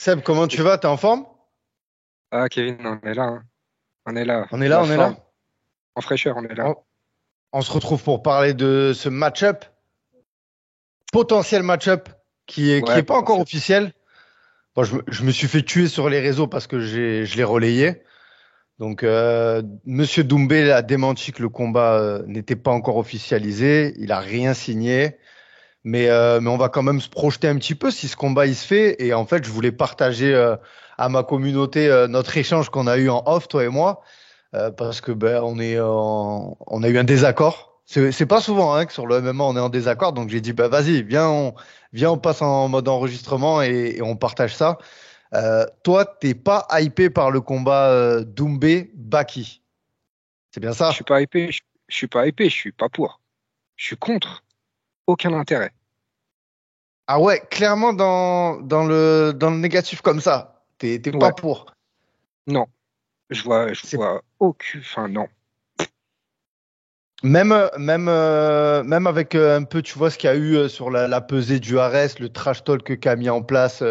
Seb, comment tu vas? T'es en forme? Ah, Kevin, on est là, hein. On est là. On est là, La on est là. forme, en fraîcheur, on est là. On, on se retrouve pour parler de ce match-up, potentiel match-up qui Ouais, est pas encore potentiel. officiel. Bon, je me suis fait tuer sur les réseaux parce que je l'ai relayé. Donc, Monsieur Doumbé a démenti que le combat n'était pas encore officialisé. Il a rien signé. Mais on va quand même se projeter un petit peu si ce combat il se fait. Et en fait, je voulais partager à ma communauté notre échange qu'on a eu en off, toi et moi. Parce que on a eu un désaccord. C'est pas souvent hein, que sur le MMA on est en désaccord, donc j'ai dit bah vas-y, viens, on passe en mode enregistrement et on partage ça. Toi, t'es pas hypé par le combat Doumbé-Baki, c'est bien Je suis ça? pas hypé, je suis pas hypé, je suis pas pour. Je suis contre. Aucun intérêt. Ah ouais, clairement dans le négatif comme ça, t'es pas Ouais, pour. non. Je C'est vois aucun. Enfin, non. même avec un peu, tu vois ce qu'il y a eu sur la pesée du Ares, le trash talk qu'a mis en place.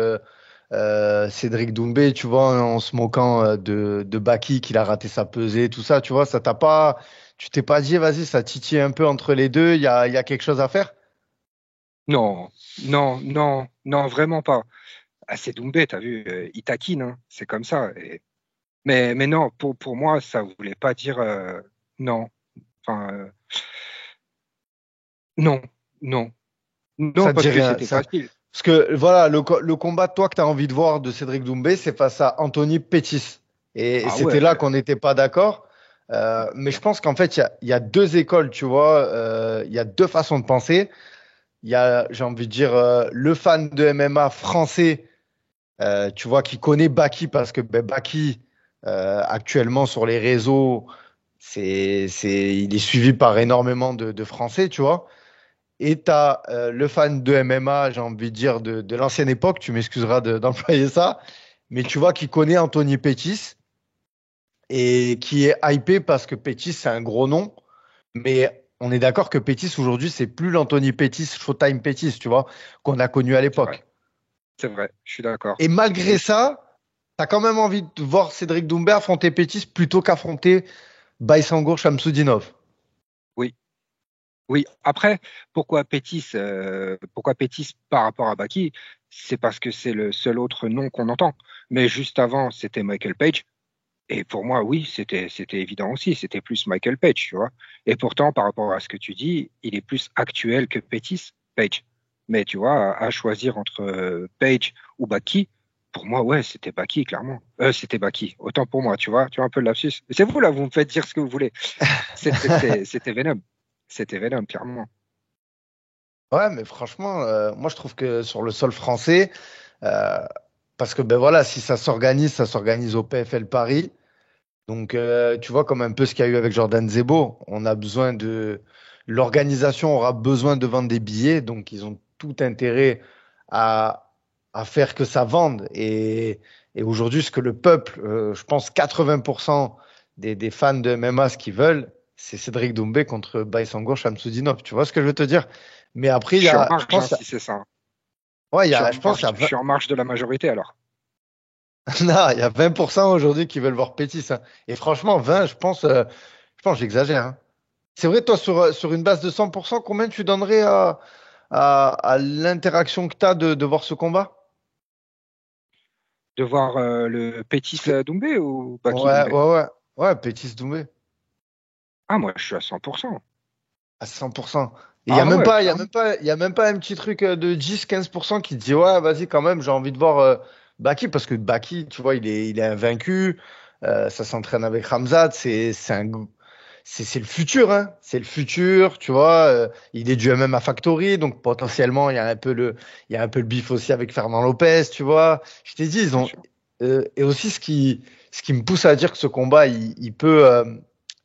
Cédric Doumbé, tu vois, en se moquant de Baki, qu'il a raté sa pesée, tout ça, tu vois, ça t'a pas, tu t'es pas dit, vas-y, ça titille un peu entre les deux, il y a quelque chose à faire? Non, non, non, non, vraiment pas. Ah, c'est Doumbé, t'as vu, il taquine, hein. C'est comme ça. Mais non, pour moi, ça voulait pas dire non. Enfin, non, non, non, Ça te dit parce que rien. c'était Ça. facile. Parce que voilà, le combat, toi, que tu as envie de voir de Cédric Doumbé, c'est face à Anthony Pettis. Et Ah c'était là ouais. qu'on n'était pas d'accord. Mais je pense qu'en fait, il y a deux écoles, tu vois, il y a deux façons de penser. Il y a, j'ai envie de dire, le fan de MMA français tu vois, qui connaît Baki parce que ben, Baki, actuellement sur les réseaux, il est suivi par énormément de Français, tu vois. Et tu as le fan de MMA, j'ai envie de dire, de l'ancienne époque, tu m'excuseras d'employer ça, mais tu vois, qui connaît Anthony Pettis et qui est hypé parce que Pettis, c'est un gros nom. Mais on est d'accord que Pettis, aujourd'hui, c'est plus l'Anthony Pettis, Showtime Pettis, tu vois, qu'on a connu à C'est vrai, l'époque. c'est vrai, je suis d'accord. Et malgré Et ça, t'as quand même envie de voir Cédric Doumbé affronter Pettis plutôt qu'affronter Baïsangour Shamsudinov. oui, oui. Après, pourquoi Pétis par rapport à Baki? C'est parce que c'est le seul autre nom qu'on entend. Mais juste avant, c'était Michael Page. Et pour moi, oui, c'était évident aussi. C'était plus Michael Page, tu vois. Et pourtant, par rapport à ce que tu dis, il est plus actuel que Pétis, Page. Mais tu vois, à choisir entre Page ou Baki, pour moi, ouais, c'était Baki, clairement. C'était Baki. Autant pour moi, tu vois un peu le lapsus. C'est vous, là, vous me faites dire ce que vous voulez. C'était Venom. C'était Venom, clairement. Ouais, mais franchement, moi je trouve que sur le sol français, euh, parce que ben voilà, si ça s'organise au PFL Paris. Donc tu vois comme un peu ce qu'il y a eu avec Jordan Zebo, on a besoin de l'organisation aura besoin de vendre des billets, donc ils ont tout intérêt à faire que ça vende. Et aujourd'hui, ce que le peuple, je pense 80% des fans de MMA, ce qu'ils veulent, c'est Cédric Doumbé contre Baïsangour Shamsudinov. Tu vois ce que je veux te dire? Mais après, Je suis en je marge, hein, pense, si c'est ça. ouais, Je suis en je pense qu'il y a marge, je suis en marge de la majorité, alors. non, il y a 20% aujourd'hui qui veulent voir Pétis, hein. Et franchement, 20, je pense que j'exagère, hein. C'est vrai, toi, sur une base de 100%, combien tu donnerais à l'interaction que tu as de voir ce combat? De voir le Pétis Parce que, Doumbé ou Baki ouais, Doumbé? ouais, ouais, ouais, Pétis Doumbé, Ah, moi, je suis à 100%. à 100%. Et il n'y a Ah même ouais, pas, clairement. il y a même pas un petit truc de 10-15% qui te dit, ouais, vas-y, quand même, j'ai envie de voir Baki, parce que Baki, tu vois, il est invaincu, ça s'entraîne avec Ramzat, c'est le futur, hein. C'est le futur, tu vois. Il est du MMA Factory, donc potentiellement, il y a un peu le bif aussi avec Fernand Lopez, tu vois. Je t'ai dit, Bien sûr. et aussi ce qui me pousse à dire que ce combat, il peut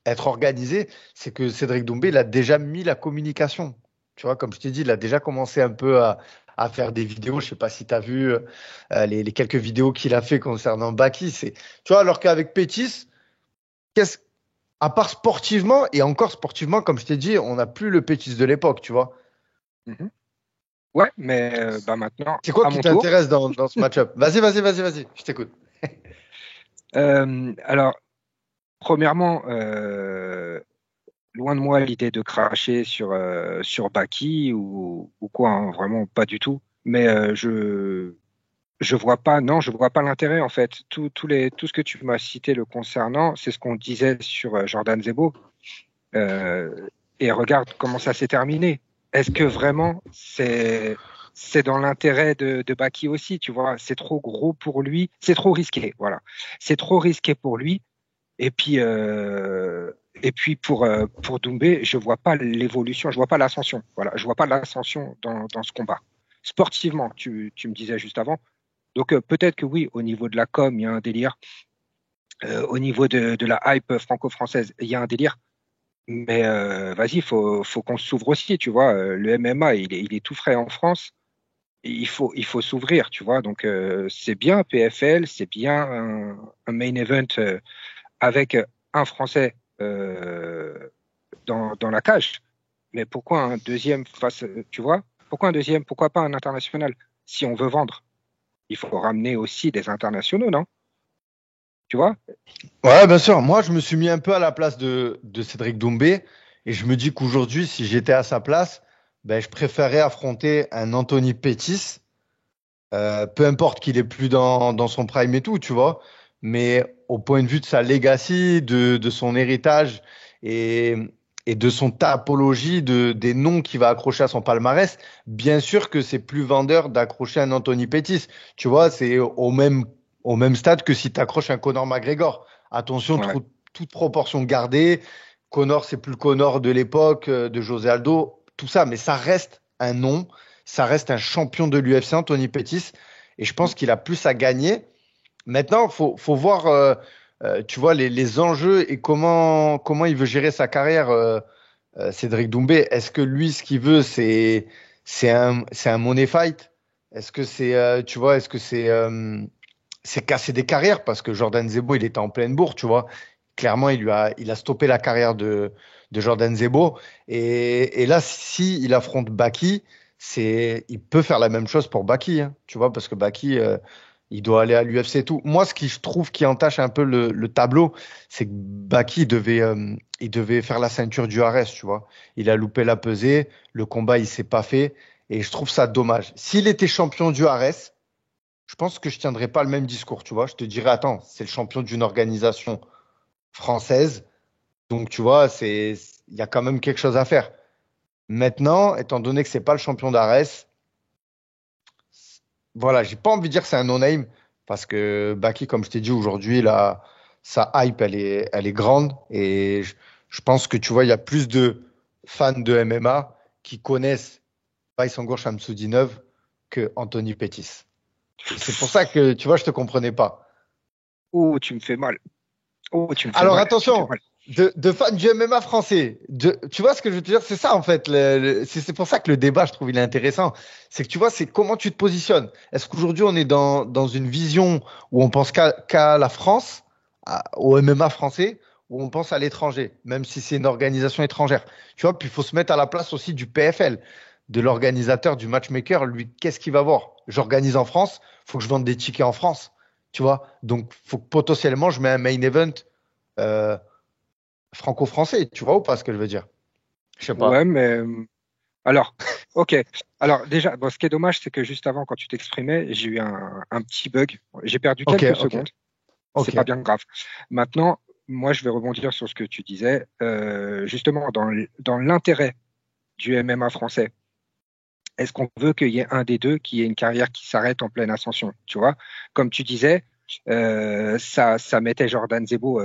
être organisé, c'est que Cédric Doumbé, il a déjà mis la communication. Tu vois, comme je t'ai dit, il a déjà commencé un peu à faire des vidéos. Je sais pas si tu as vu les quelques vidéos qu'il a fait concernant Baki. Tu vois, alors qu'avec Pétis, qu'est-ce à part sportivement, et encore sportivement, comme je t'ai dit, on n'a plus le Pétis de l'époque, tu vois. Mhm. Ouais, mais maintenant, C'est quoi à qui mon tour. t'intéresse dans ce match-up? Vas-y, je t'écoute. Alors, premièrement, loin de moi l'idée de cracher sur Baki ou quoi, hein, vraiment pas du tout. Mais je vois pas, non, je vois pas l'intérêt en fait. Tout ce que tu m'as cité le concernant, c'est ce qu'on disait sur Jordan Zebo. Euh, et regarde comment ça s'est terminé. Est-ce que vraiment c'est dans l'intérêt de Baki aussi, tu vois? C'est trop gros pour lui, c'est trop risqué, voilà. C'est trop risqué pour lui. Et puis pour Doumbé, je vois pas l'évolution, je vois pas l'ascension. Voilà, je vois pas l'ascension dans ce combat. Sportivement, tu me disais juste avant. Donc peut-être que oui, au niveau de la com, il y a un délire. Au niveau de la hype franco-française, il y a un délire. Mais vas-y, faut qu'on s'ouvre aussi, tu vois. Le MMA, il est tout frais en France. Il faut s'ouvrir, tu vois. Donc c'est bien PFL, c'est bien un main event avec un Français dans la cage. Mais pourquoi un deuxième face, tu vois? Pourquoi un deuxième? Pourquoi pas un international? Si on veut vendre, il faut ramener aussi des internationaux, non? Tu vois? Ouais, bien sûr. Moi, je me suis mis un peu à la place de Cédric Doumbé et je me dis qu'aujourd'hui, si j'étais à sa place, ben, je préférerais affronter un Anthony Pettis, peu importe qu'il est plus dans son prime et tout, tu vois. Mais au point de vue de sa legacy, de son héritage et, et de son tapologie, des noms qu'il va accrocher à son palmarès, bien sûr que c'est plus vendeur d'accrocher un Anthony Pettis. Tu vois, c'est au même stade que si tu accroches un Conor McGregor. Attention, Ouais. toute proportion gardée. Conor, c'est plus le Conor de l'époque, de José Aldo, tout ça, mais ça reste un nom, ça reste un champion de l'UFC, Anthony Pettis, et je pense qu'il a plus à gagner. Maintenant, faut voir, tu vois, les enjeux et comment il veut gérer sa carrière, Cédric Doumbé. Est-ce que lui, ce qu'il veut, c'est un money fight? Est-ce que tu vois, est-ce que c'est casser des carrières parce que Jordan Zebo, il était en pleine bourre, tu vois. Clairement, il a stoppé la carrière de Jordan Zebo. Et là, si il affronte Baki, il peut faire la même chose pour Baki, hein, tu vois, parce que Baki, il doit aller à l'UFC et tout. Moi, ce qui je trouve qui entache un peu le tableau, c'est que Baki il devait faire la ceinture du Ares, tu vois. Il a loupé la pesée, le combat, il s'est pas fait. Et je trouve ça dommage. S'il était champion du Ares, je pense que je tiendrais pas le même discours, tu vois. Je te dirais, attends, c'est le champion d'une organisation française, donc tu vois, il y a quand même quelque chose à faire. Maintenant, étant donné que c'est pas le champion d'Ares, voilà, j'ai pas envie de dire que c'est un no-name parce que Baki, comme je t'ai dit aujourd'hui, là, sa hype, elle est grande et je pense que tu vois, il y a plus de fans de MMA qui connaissent Baïsangour Shamsudinov que Anthony Pettis. Et c'est pour ça que, tu vois, je te comprenais pas. Oh, tu me fais mal. Oh, tu me fais Alors mal. Tu me fais attention, mal. de fans du MMA français, tu vois ce que je veux te dire, c'est ça en fait. C'est pour ça que le débat, je trouve, il est intéressant. C'est que tu vois, c'est comment tu te positionnes. Est-ce qu'aujourd'hui on est dans une vision où on pense qu'à la France, au MMA français, ou on pense à l'étranger, même si c'est une organisation étrangère. Tu vois, puis il faut se mettre à la place aussi du PFL, de l'organisateur, du matchmaker. Lui, qu'est-ce qu'il va voir? J'organise en France, faut que je vende des tickets en France. Tu vois, donc faut que potentiellement je mets un main event euh, franco-français, tu vois ou pas ce que je veux dire? Je sais Ouais, pas. mais alors, ok. Alors déjà, bon, ce qui est dommage, c'est que juste avant, quand tu t'exprimais, j'ai eu un petit bug. J'ai perdu Ok, quelques ok, secondes. C'est ok. pas bien grave. Maintenant, moi, je vais rebondir sur ce que tu disais. Justement, dans l'intérêt du MMA français, est-ce qu'on veut qu'il y ait un des deux qui ait une carrière qui s'arrête en pleine ascension? Tu vois, comme tu disais, ça mettait Jordan Zebo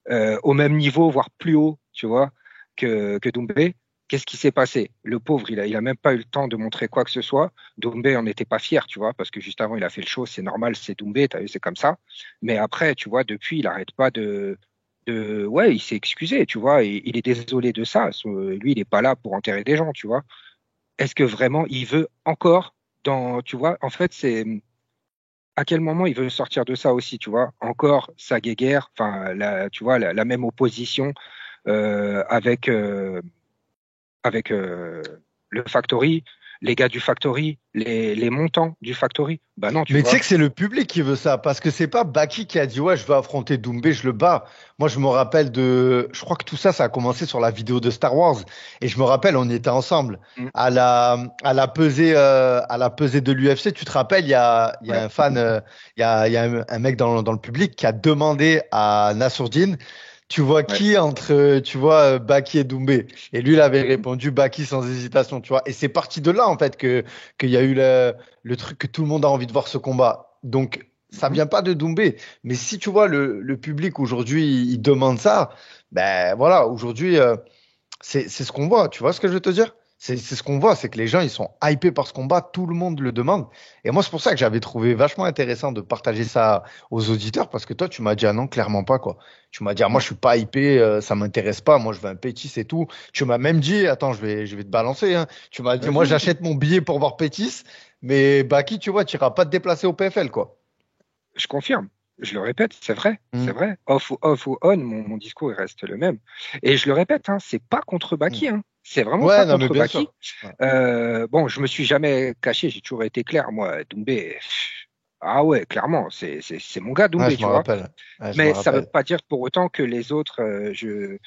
au même niveau, voire plus haut, tu vois, que Doumbé. Qu'est-ce qui s'est passé? Le pauvre, il a même pas eu le temps de montrer quoi que ce soit. Doumbé en était pas fier, tu vois, parce que juste avant, il a fait le show, c'est normal, c'est Doumbé, t'as vu, c'est comme ça. Mais après, tu vois, depuis, il arrête pas ouais, il s'est excusé, tu vois, et il est désolé de ça. Lui, il est pas là pour enterrer des gens, tu vois. Est-ce que vraiment il veut encore tu vois, en fait, c'est à quel moment il veut sortir de ça aussi, tu vois, encore sa guéguerre, enfin, tu vois, la même opposition avec le Factory, les gars du Factory, les montants du Factory. Bah non, tu Mais tu sais vois. que c'est le public qui veut ça, parce que c'est pas Baki qui a dit ouais, je veux affronter Doumbé, je le bats. Moi, je me rappelle je crois que tout ça, ça a commencé sur la vidéo de Star Wars, et je me rappelle, on y était ensemble Mm. à la pesée de l'UFC. Tu te rappelles, il y a Ouais. un fan, il y a un mec dans le public qui a demandé à Nassourdine, tu vois Ouais. qui entre, tu vois, Baki et Doumbé? Et lui, il avait répondu Baki sans hésitation, tu vois. Et c'est parti de là, en fait, qu'il y a eu le truc que tout le monde a envie de voir ce combat. Donc, ça Mhm. vient pas de Doumbé. Mais si tu vois, le public aujourd'hui, il demande ça, ben voilà, aujourd'hui, c'est ce qu'on voit. Tu vois ce que je veux te dire? C'est ce qu'on voit, c'est que les gens, ils sont hypés par ce combat, tout le monde le demande. Et moi, c'est pour ça que j'avais trouvé vachement intéressant de partager ça aux auditeurs, parce que toi, tu m'as dit, ah non, clairement pas, quoi. Tu m'as dit, ah, moi, Ouais. je suis pas hypé, ça m'intéresse pas, moi, je veux un Pétis et tout. Tu m'as même dit, attends, je vais te balancer, hein. Tu m'as dit, Vas-y, moi, vas-y. j'achète mon billet pour voir Pétis, mais Baki, tu vois, tu iras pas te déplacer au PFL, quoi. Je confirme. Je le répète, c'est vrai, c'est Mm, vrai. Off ou on, mon discours il reste le même. Et je le répète, hein, c'est pas contre mm. Baki, hein. C'est vraiment pas Ouais, non, mais contre bien Baki. sûr. Ouais, Bon, je me suis jamais caché, j'ai toujours été clair. Moi, Doumbé, ah ouais, clairement, c'est mon gars ouais, Doumbé, je me tu vois. rappelle. Ouais, je me Mais ça veut rappelle. pas dire pour autant que les autres, euh,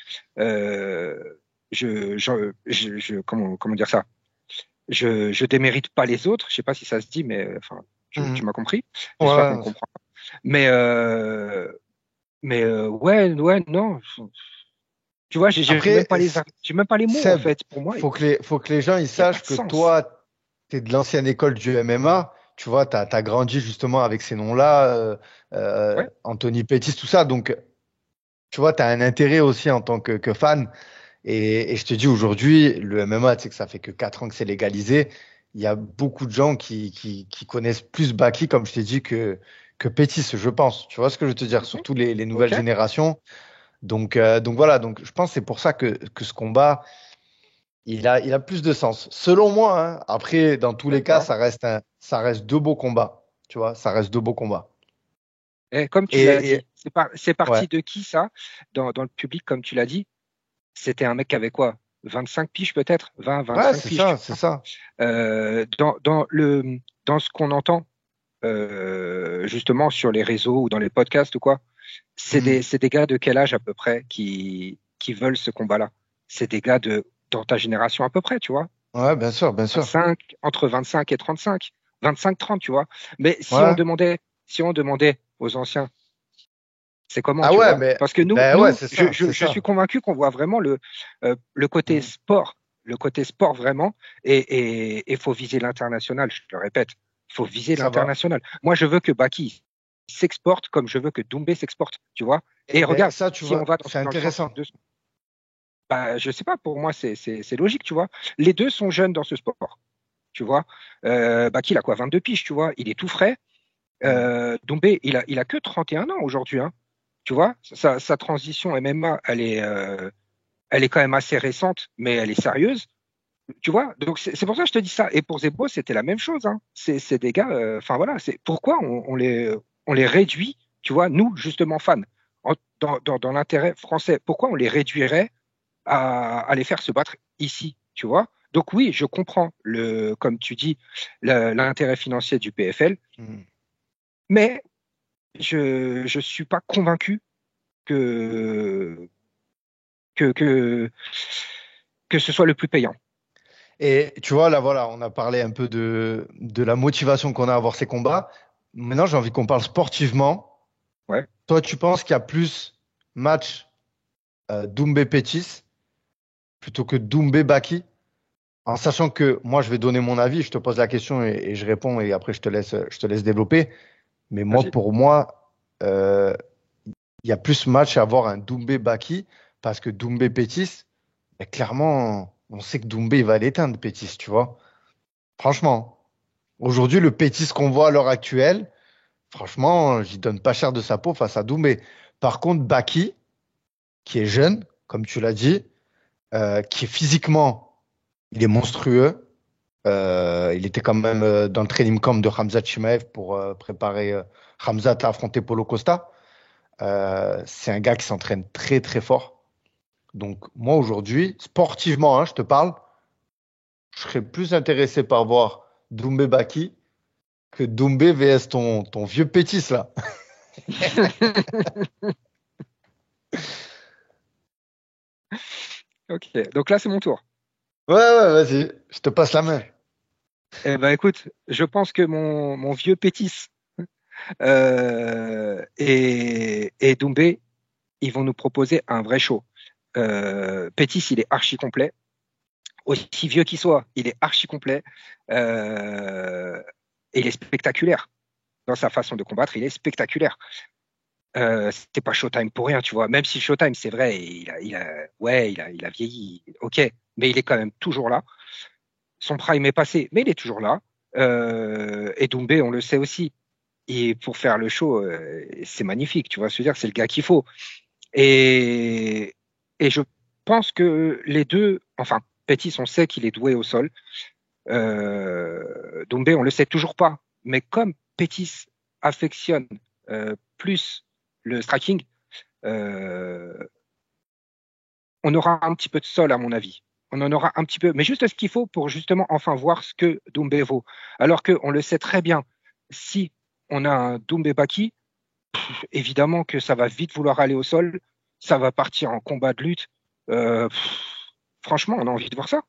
comment dire ça? Je démérite pas les autres. Je sais pas si ça se dit, mais enfin, Mm. tu m'as compris. J'espère qu'on Ouais, comprend. Mais ouais, ouais, non. Tu vois, après, j'ai même pas les mots en Seb, fait. Pour moi, il faut que les gens ils y a pas sachent de que sens. toi, tu es de l'ancienne école du MMA. Tu vois, tu as grandi justement avec ces noms-là, Ouais. Anthony Pettis, tout ça. Donc, tu vois, tu as un intérêt aussi en tant que fan. Et je te dis, aujourd'hui, le MMA, tu sais que ça fait que 4 ans que c'est légalisé. Il y a beaucoup de gens qui connaissent plus Baki, comme je t'ai dit, que Pettis, je pense. Tu vois ce que je veux te dire? Mhm. Surtout les nouvelles Ok. générations. Donc voilà, donc je pense que c'est pour ça que ce combat, il a plus de sens. Selon moi, hein. Après, dans tous les cas, D'accord. ça reste deux beaux combats. Tu vois, ça reste deux beaux combats. Et comme tu l'as Et dit, c'est ouais, parti de qui ça dans le public, comme tu l'as dit? C'était un mec avec quoi? 25 piges peut-être? 20, ouais, 25 c'est piges, tu ça, c'est vois. ça. Dans ce qu'on entend justement sur les réseaux ou dans les podcasts ou quoi, Hmm. c'est des gars de quel âge à peu près qui veulent ce combat-là? C'est des gars dans ta génération à peu près, tu vois. Ouais, bien sûr, bien sûr. 25, entre 25 et 35, 25-30, tu vois. Mais Ouais. si on demandait aux anciens, c'est comment, Ah tu ouais, vois? mais Parce que ben ouais, c'est ça, c'est je suis ça. convaincu qu'on voit vraiment Hmm. le côté sport vraiment, et faut viser l'international, je le répète, faut viser Ça va. l'international. Moi, je veux que Baki s'exporte comme je veux que Doumbé s'exporte, tu vois? Et Ben regarde, ça, tu si on vois, va c'est dans le sens intéressant. de, bah, je sais pas, pour moi, c'est logique, tu vois? Les deux sont jeunes dans ce sport, tu vois? Baki, il a quoi, 22 piges, tu vois? Il est tout frais. Hmm. Doumbé, il a que 31 ans aujourd'hui, hein. Tu vois, sa transition MMA, elle est quand même assez récente, mais elle est sérieuse. Tu vois, donc c'est pour ça que je te dis ça. Et pour Zebo, c'était la même chose, hein. C'est des gars, enfin voilà, c'est pourquoi on les réduit, tu vois, nous, justement, fans, dans l'intérêt français, pourquoi on les réduirait à les faire se battre ici, tu vois? Donc oui, je comprends, comme tu dis, l'intérêt financier du PFL, Hmm. mais je suis pas convaincu que, que, que, que ce soit le plus payant. Et tu vois, là, voilà, on a parlé un peu de la motivation qu'on a à voir ces combats. Maintenant, j'ai envie qu'on parle sportivement. Ouais. Toi, tu penses qu'il y a plus match Doumbé Pétis plutôt que Doumbé Baki? En sachant que moi, je vais donner mon avis, je te pose la question et je réponds et après, je te laisse développer. Mais moi, Vas-y. pour moi, euh, il y a plus match à avoir un Doumbé Baki parce que Doumbé Pétis, ben, clairement, on sait que Doumbé, il va l'éteindre, Pétis, tu vois. Franchement. Aujourd'hui, le Pétis qu'on voit à l'heure actuelle, franchement, j'y donne pas cher de sa peau face à Doumbé. Par contre, Baki, qui est jeune, comme tu l'as dit, qui est physiquement, il est monstrueux. Il était quand même dans le training camp de Khamzat Chimaev pour préparer Khamzat à affronter Paulo Costa. C'est un gars qui s'entraîne très très fort. Donc moi aujourd'hui, sportivement, hein, je te parle, je serais plus intéressé par voir Doumbé Baki que Doumbé vs ton vieux Pétis là. Ok, donc là c'est mon tour. Ouais, ouais, vas-y, je te passe la main. Eh ben écoute, je pense que mon vieux Pétis et Doumbé, ils vont nous proposer un vrai show. Pétis, il est archi complet. Aussi vieux qu'il soit, il est archi complet. Et il est spectaculaire. Dans sa façon de combattre, il est spectaculaire. C'était pas Showtime pour rien, tu vois. Même si Showtime, c'est vrai, il a vieilli, ok, mais il est quand même toujours là. Son prime est passé, mais il est toujours là. Et Doumbé, on le sait aussi. Et pour faire le show, c'est magnifique, tu vois. Je veux dire, c'est le gars qu'il faut. Et, et je pense que les deux, enfin, Pettis, on sait qu'il est doué au sol. Doumbé, on le sait toujours pas. Mais comme Pettis affectionne plus le striking, euh, on aura un petit peu de sol, à mon avis. On en aura un petit peu, mais juste ce qu'il faut pour justement enfin voir ce que Doumbé vaut. Alors qu'on le sait très bien, si on a un Doumbé Baki, évidemment que ça va vite vouloir aller au sol, ça va partir en combat de lutte. Franchement, on a envie de voir ça.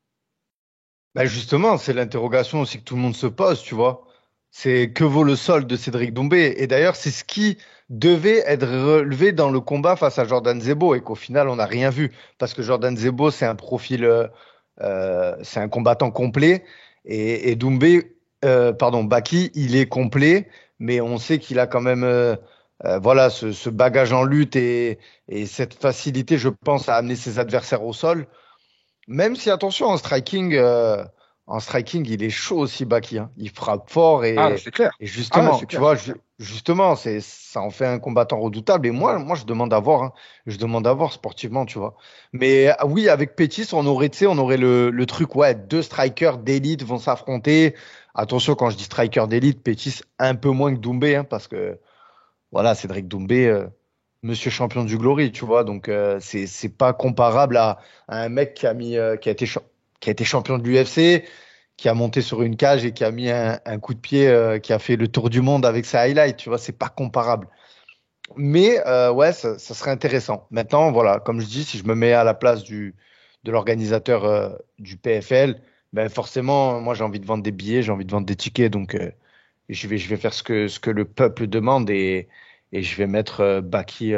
Bah justement, c'est l'interrogation aussi que tout le monde se pose, tu vois. C'est que vaut le sol de Cédric Doumbé? Et d'ailleurs, c'est ce qui devait être relevé dans le combat face à Jordan Zebo et qu'au final, on n'a rien vu. Parce que Jordan Zebo, c'est un profil, c'est un combattant complet. Et Doumbé, pardon, Baki, il est complet, mais on sait qu'il a quand même voilà, ce bagage en lutte et cette facilité, je pense, à amener ses adversaires au sol. Même si, attention, en striking, il est chaud aussi, Baki, hein. Il frappe fort Ah, c'est clair. et Ah, justement, c'est tu clair. vois, justement, ça en fait un combattant redoutable. Et moi, je demande à voir, hein. Je demande à voir sportivement, tu vois. Mais oui, avec Pettis, on aurait, tu sais, on aurait le truc, ouais, deux strikers d'élite vont s'affronter. Attention, quand je dis striker d'élite, Pettis un peu moins que Doumbé, hein, parce que voilà, Cédric Doumbé, monsieur champion du Glory, tu vois. Donc, c'est pas comparable à un mec qui a été champion de l'UFC, qui a monté sur une cage et qui a mis un coup de pied, qui a fait le tour du monde avec ses highlights, tu vois. C'est pas comparable. Mais ouais, ça serait intéressant. Maintenant, voilà, comme je dis, si je me mets à la place de l'organisateur du PFL, ben forcément, moi j'ai envie de vendre des billets, j'ai envie de vendre des tickets, donc je vais faire ce que le peuple demande et je vais mettre Baki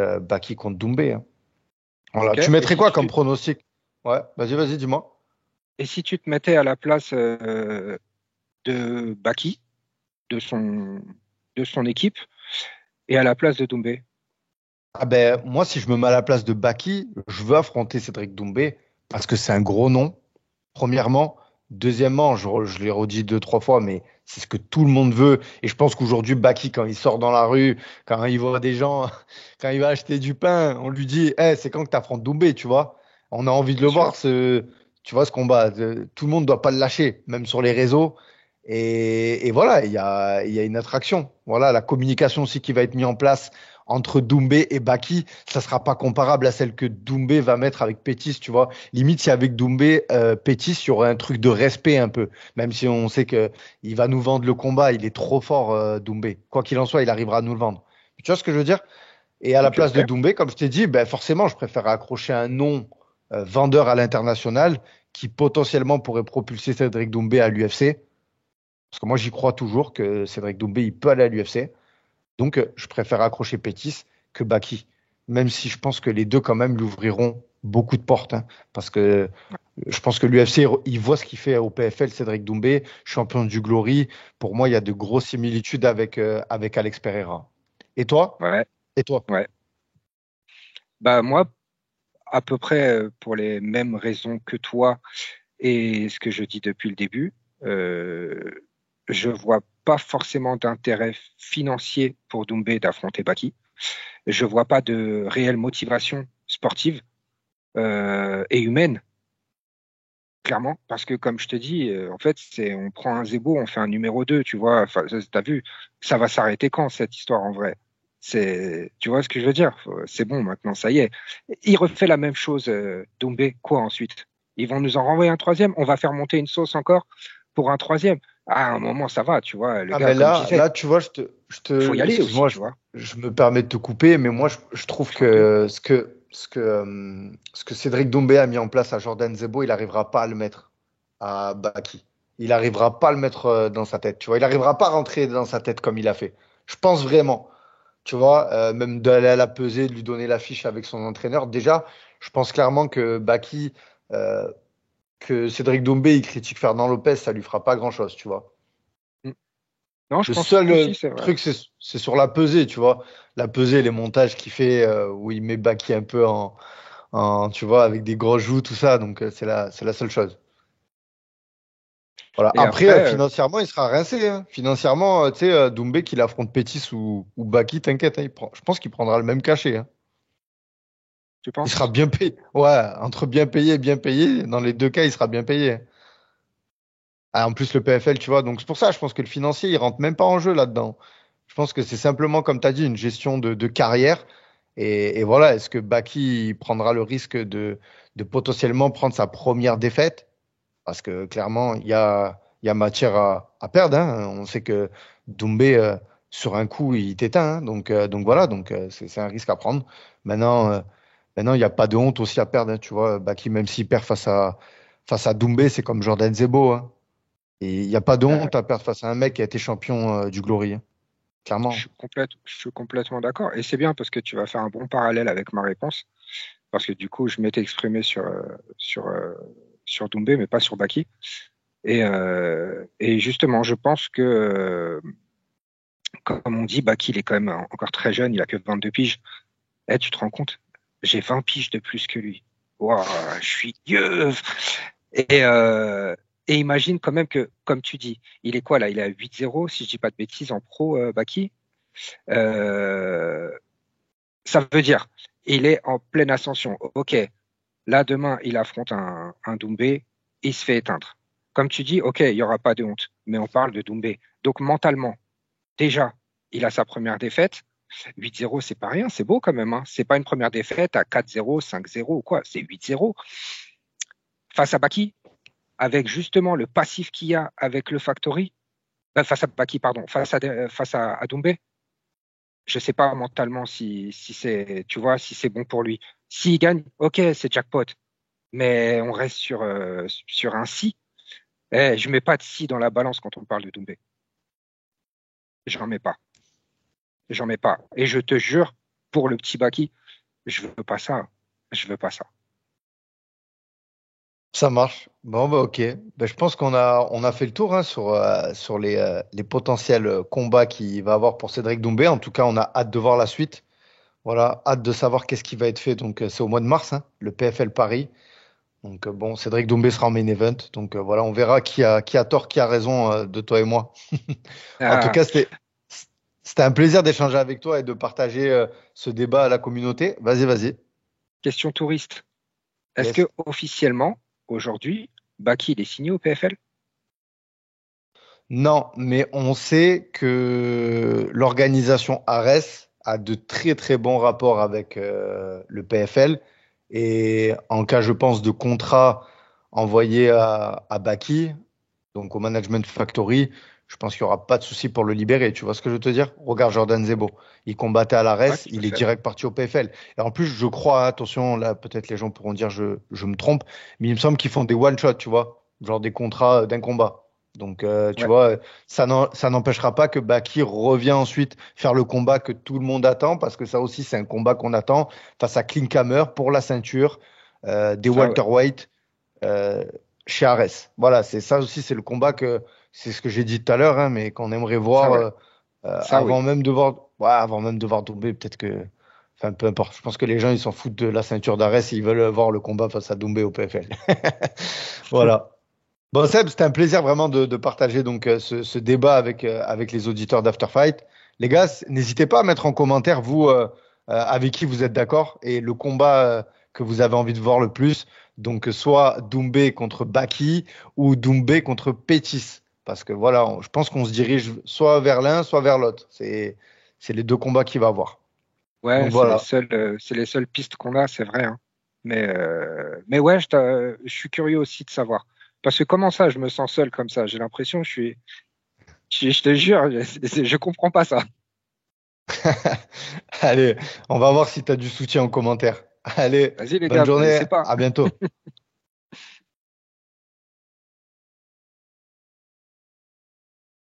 contre Doumbé, hein. Voilà. Ok. Tu mettrais quoi comme pronostic? Ouais, vas-y, dis-moi. Et si tu te mettais à la place de Baki, de son, de son équipe, et à la place de Doumbé? Ah ben, moi, si je me mets à la place de Baki, je veux affronter Cédric Doumbé parce que c'est un gros nom, premièrement. Deuxièmement, je l'ai redit deux, trois fois, mais c'est ce que tout le monde veut. Et je pense qu'aujourd'hui, Baki, quand il sort dans la rue, quand il voit des gens, quand il va acheter du pain, on lui dit, hey, c'est quand que tu affrontes Doumbé, tu vois? On a envie de le Bien sûr. voir, tu vois, ce combat. Tout le monde ne doit pas le lâcher, même sur les réseaux. Et voilà, il y a une attraction. Voilà, la communication aussi qui va être mise en place entre Doumbé et Baki, ça sera pas comparable à celle que Doumbé va mettre avec Pétis, tu vois. Limite, si avec Doumbé, Pétis, il y aurait un truc de respect un peu, même si on sait que il va nous vendre le combat, il est trop fort, Doumbé. Quoi qu'il en soit, il arrivera à nous le vendre. Tu vois ce que je veux dire? Et à la Ok. place de Doumbé, comme je t'ai dit, ben forcément, je préfère accrocher un nom vendeur à l'international qui potentiellement pourrait propulser Cédric Doumbé à l'UFC. Parce que moi, j'y crois toujours que Cédric Doumbé, il peut aller à l'UFC. Donc, je préfère accrocher Pétis que Baki. Même si je pense que les deux, quand même, lui ouvriront beaucoup de portes, hein. Parce que je pense que l'UFC, il voit ce qu'il fait au PFL, Cédric Doumbé, champion du Glory. Pour moi, il y a de grosses similitudes avec Alex Pereira. Et toi? Ouais. Et toi? Ouais. Bah moi, à peu près pour les mêmes raisons que toi et ce que je dis depuis le début, je vois pas forcément d'intérêt financier pour Doumbé d'affronter Baki. Je vois pas de réelle motivation sportive et humaine, clairement, parce que comme je te dis, en fait, c'est on prend un Zebo, on fait un numéro 2, tu vois. Enfin, t'as vu, ça va s'arrêter quand cette histoire en vrai? C'est, tu vois ce que je veux dire? C'est bon, maintenant, ça y est. Il refait la même chose, Doumbé, quoi ensuite? Ils vont nous en renvoyer un troisième. On va faire monter une sauce encore pour un troisième. À un moment, ça va, tu vois. Le Ah, gars, mais comme je disais, là, tu vois, faut y aller aussi, excuse-moi, tu vois. je me permets de te couper, mais moi, je trouve Tranquille. que ce que Cédric Doumbé a mis en place à Jordan Zebo, il n'arrivera pas à le mettre à Baki. Il n'arrivera pas à le mettre dans sa tête, tu vois. Il n'arrivera pas à rentrer dans sa tête comme il a fait. Je pense vraiment, tu vois, même d'aller à la pesée, de lui donner la fiche avec son entraîneur. Déjà, je pense clairement que Baki, euh, que Cédric Doumbé, il critique Fernand Lopez, ça lui fera pas grand-chose, tu vois. Mm. Non, je Le pense seul aussi, c'est vrai. truc, c'est sur la pesée, tu vois. La pesée, les montages qu'il fait, où il met Baki un peu tu vois, avec des gros joues, tout ça. Donc, c'est la seule chose. Voilà. Et Après, après, financièrement, il sera rincé, hein. Financièrement, tu sais, Doumbé, qu'il affronte Pétis ou Baki, t'inquiète, hein, je pense qu'il prendra le même cachet, hein. tu Il sera penses? bien payé. Ouais, entre bien payé et bien payé, dans les deux cas, il sera bien payé, hein. Ah, en plus, le PFL, tu vois. Donc, c'est pour ça, je pense que le financier, il rentre même pas en jeu là-dedans. Je pense que c'est simplement, comme tu as dit, une gestion de carrière. Et voilà, est-ce que Baki prendra le risque de potentiellement prendre sa première défaite? Parce que clairement, il y a matière à perdre, hein. On sait que Doumbé, sur un coup, il t'éteint, hein. Donc voilà, c'est un risque à prendre. Maintenant, il n'y a pas de honte aussi à perdre, hein. Tu vois, Baki, même s'il perd face à Doumbé, c'est comme Jordan Zebo, hein. Et il n'y a pas de Euh, honte à perdre face à un mec qui a été champion du Glory, hein. Clairement. je suis complètement d'accord. Et c'est bien parce que tu vas faire un bon parallèle avec ma réponse. Parce que du coup, je m'étais exprimé sur Doumbé, mais pas sur Baki. Et justement, je pense que, comme on dit, Baki, il est quand même encore très jeune, il a que 22 piges. Eh, tu te rends compte? J'ai 20 piges de plus que lui. Waouh, je suis vieux. Et, euh, et imagine quand même que, comme tu dis, il est quoi là? Il est à 8-0, si je dis pas de bêtises, en pro, Baki. Euh, Ça veut dire, il est en pleine ascension. Ok, là, demain, il affronte un Doumbé, il se fait éteindre. Comme tu dis, ok, il n'y aura pas de honte, mais on parle de Doumbé. Donc, mentalement, déjà, il a sa première défaite. 8-0, c'est pas rien, c'est beau quand même, hein. C'est pas une première défaite à 4-0, 5-0 ou quoi, c'est 8-0. Face à Baki, avec justement le passif qu'il y a avec le Factory, face à Baki, pardon, à Doumbé, je sais pas mentalement si c'est, tu vois, si c'est bon pour lui. S'il gagne, ok, c'est jackpot. Mais on reste sur un si. Eh, je mets pas de si dans la balance quand on parle de Doumbé. J'en mets pas. J'en mets pas. Et je te jure, pour le petit Baki, je veux pas ça. Je veux pas ça. Ça marche. Bon, bah, ok. Ben, je pense on a fait le tour, hein, sur les potentiels combats qu'il va avoir pour Cédric Doumbé. En tout cas, on a hâte de voir la suite. Voilà, hâte de savoir qu'est-ce qui va être fait. Donc, c'est au mois de mars, hein, le PFL Paris. Donc, bon, Cédric Doumbé sera en main event. Donc, voilà, on verra qui a tort, qui a raison, de toi et moi. En tout Ah, cas, c'était un plaisir d'échanger avec toi et de partager, ce débat à la communauté. Vas-y, vas-y. question touriste. Est-ce Yes. que officiellement, aujourd'hui, Baki il est signé au PFL? Non, mais on sait que l'organisation Ares a de très très bons rapports avec, le PFL. Et en cas, je pense, de contrat envoyé à Baki, donc au Management Factory, je pense qu'il n'y aura pas de souci pour le libérer. Tu vois ce que je veux te dire? Regarde Jordan Zebo. Il combattait à Ouais, l'Ares, tout à il est fait. direct parti au PFL. Et en plus, je crois, attention, là, peut-être les gens pourront dire je me trompe, mais il me semble qu'ils font des one-shots, tu vois, genre des contrats d'un combat. Donc, tu Ouais, vois, ça n'empêchera pas que Baki revient ensuite faire le combat que tout le monde attend, parce que ça aussi, c'est un combat qu'on attend face à Klinkhammer pour la ceinture, des ça, ouais. welterweight, euh, chez Ares. Voilà, c'est ça aussi, c'est ce que j'ai dit tout à l'heure, hein, mais qu'on aimerait Ça, voir, ouais. Ça, oui. avant même de voir Doumbé, peut-être que, enfin, peu importe. Je pense que les gens, ils s'en foutent de la ceinture d'Ares, ils veulent voir le combat face à Doumbé au PFL. Voilà. Bon, Seb, c'était un plaisir vraiment de partager donc, ce débat avec les auditeurs d'After Fight. Les gars, n'hésitez pas à mettre en commentaire, vous, avec qui vous êtes d'accord et le combat, que vous avez envie de voir le plus. Donc, soit Doumbé contre Baki ou Doumbé contre Pétis. Parce que voilà, je pense qu'on se dirige soit vers l'un, soit vers l'autre. C'est les deux combats qu'il va avoir. Ouais, Donc voilà. c'est les seules pistes qu'on a, c'est vrai, hein. Mais ouais, je suis curieux aussi de savoir. Parce que comment ça, je me sens seul comme ça? J'ai l'impression que je te jure, je comprends pas ça. Allez, on va voir si tu as du soutien en commentaire. Allez, Vas-y les bonne gars, vous journée, laissez pas. à bientôt.